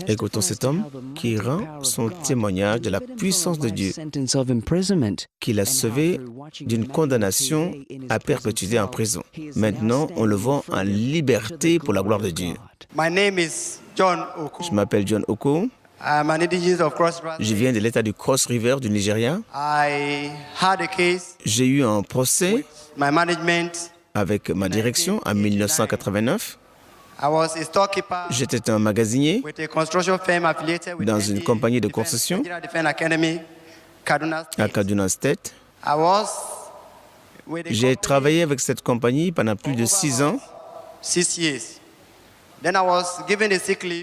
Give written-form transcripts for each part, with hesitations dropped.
Écoutons cet homme qui rend son témoignage de la puissance de Dieu, qui l'a sauvé d'une condamnation à perpétuité en prison. Maintenant, on le voit en liberté pour la gloire de Dieu. Je m'appelle John Oko. Je viens de l'État du Cross River du Nigeria. J'ai eu un procès avec ma direction en 1989. J'étais un magasinier dans une compagnie de construction à Kaduna State. J'ai travaillé avec cette compagnie pendant plus de 6 ans.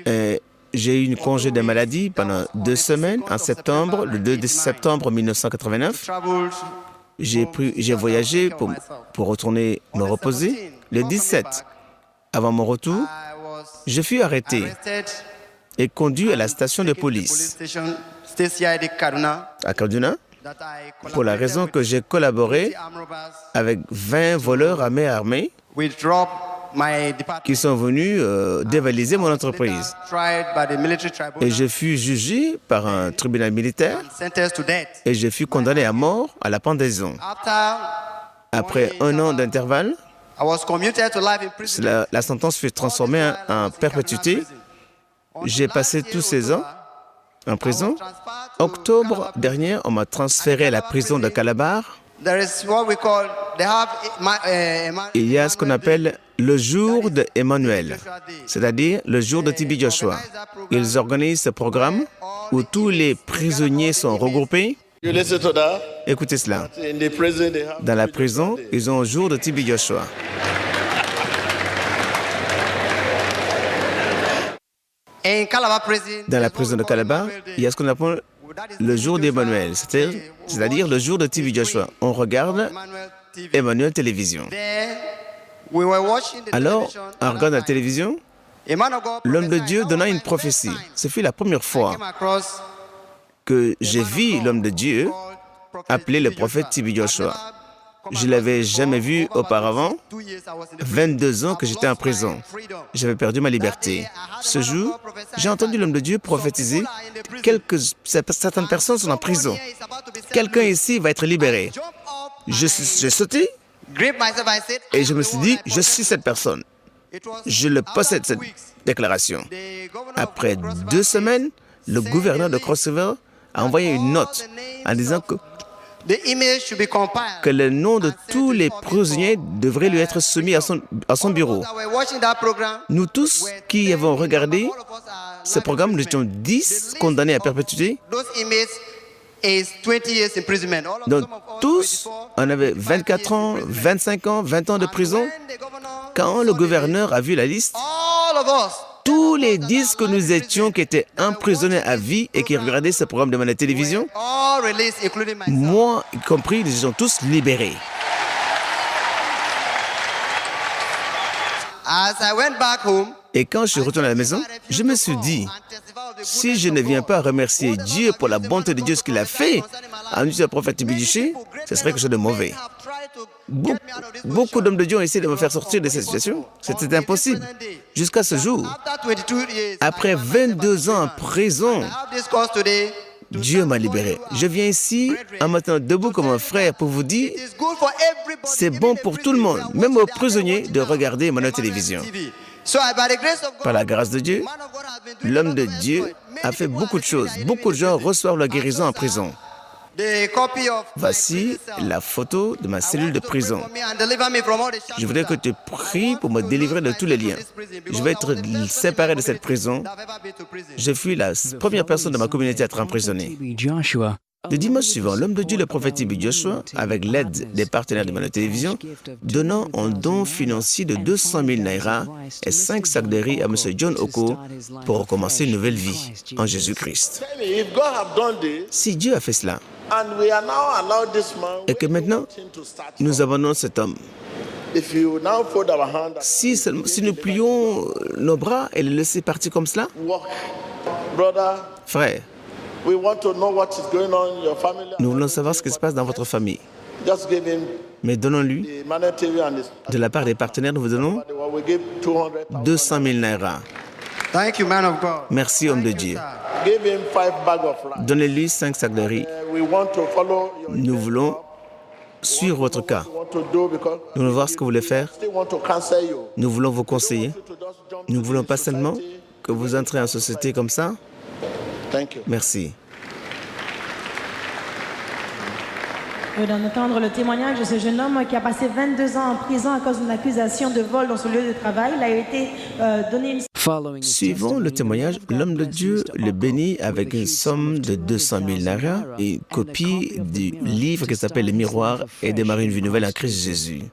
Et j'ai eu une congé de maladie pendant 2 semaines en septembre, le 2 septembre 1989. J'ai voyagé pour retourner me reposer. Le 17, avant mon retour, je fus arrêté et conduit à la station de police à Kaduna pour la raison que j'ai collaboré avec 20 voleurs à main armée qui sont venus dévaliser mon entreprise. Et je fus jugé par un tribunal militaire et je fus condamné à mort à la pendaison. Après 1 an d'intervalle, la sentence fut transformée en perpétuité. J'ai passé tous ces ans en prison. Octobre dernier, on m'a transféré à la prison de Calabar. Il y a ce qu'on appelle le jour d'Emmanuel, c'est-à-dire le jour de TB Joshua. Ils organisent ce programme où tous les prisonniers sont regroupés. Écoutez cela. Dans la prison, ils ont un jour de TB Joshua. Dans la prison de Calabar, il y a ce qu'on appelle le jour d'Emmanuel, c'est-à-dire le jour de TB Joshua. On regarde Emmanuel Télévision. Alors, en regardant la télévision, l'homme de Dieu donna une prophétie. Ce fut la première fois que j'ai vu l'homme de Dieu appelé le prophète TB Joshua. Je ne l'avais jamais vu auparavant. 22 ans que j'étais en prison. J'avais perdu ma liberté. Ce jour, j'ai entendu l'homme de Dieu prophétiser. Certaines personnes sont en prison. Quelqu'un ici va être libéré. J'ai sauté et je me suis dit, je suis cette personne. Je le possède, cette déclaration. Après 2 semaines, le gouverneur de Cross River a envoyé une note en disant que le nom de tous les prisonniers devrait lui être soumis à son bureau. Nous tous qui avons regardé ce programme, nous étions 10 condamnés à perpétuité. Donc tous, on avait 24 ans, 25 ans, 20 ans de prison. Quand le gouverneur a vu la liste, tous les 10 que nous étions qui étaient emprisonnés à vie et qui regardaient ce programme de la télévision, moi y compris, ils sont tous libérés. Et quand je suis retourné à la maison, je me suis dit, si je ne viens pas remercier Dieu pour la bonté de Dieu, ce qu'il a fait en utilisant le prophète Tibidiché, ce serait quelque chose de mauvais. Beaucoup d'hommes de Dieu ont essayé de me faire sortir de cette situation. C'était impossible. Jusqu'à ce jour, après 22 ans en prison, Dieu m'a libéré. Je viens ici en maintenant debout comme un frère pour vous dire, c'est bon pour tout le monde, même aux prisonniers, de regarder ma télévision. Par la grâce de Dieu, l'homme de Dieu a fait beaucoup de choses. Beaucoup de gens reçoivent la guérison en prison. Voici la photo de ma cellule de prison. Je voudrais que tu pries pour me délivrer de tous les liens. Je vais être séparé de cette prison. Je suis la première personne de ma communauté à être emprisonnée. Le dimanche suivant, l'homme de Dieu, le prophète TB Joshua, avec l'aide des partenaires de ma télévision, donnant un don financier de 200 000 naira et 5 sacs de riz à M. John Oko pour recommencer une nouvelle vie en Jésus-Christ. Si Dieu a fait cela, et que maintenant, nous abandonnons cet homme, si nous plions nos bras et le laisser partir comme cela, frère, nous voulons savoir ce qui se passe dans votre famille. Mais donnons-lui, de la part des partenaires, nous vous donnons 200 000 naira. Merci, homme de Dieu. Give him 5 bags of rice. Donnez-lui 5 sacs de riz. We want to follow your Nous voulons suivre votre cas. want to do because Nous voulons voir ce que vous voulez faire. still want to cancel you. Nous voulons vous conseiller. To just jump Nous ne to voulons this pas seulement society. que vous entrez en société comme ça. Thank you. Merci. Nous allons entendre le témoignage de ce jeune homme qui a passé 22 ans en prison à cause d'une accusation de vol dans son lieu de travail. Il a été donné une... Suivant le témoignage, l'homme de Dieu le bénit avec une somme de 200 000 naira et une copie du livre qui s'appelle « Le miroir et démarrer une vie nouvelle en Christ Jésus ».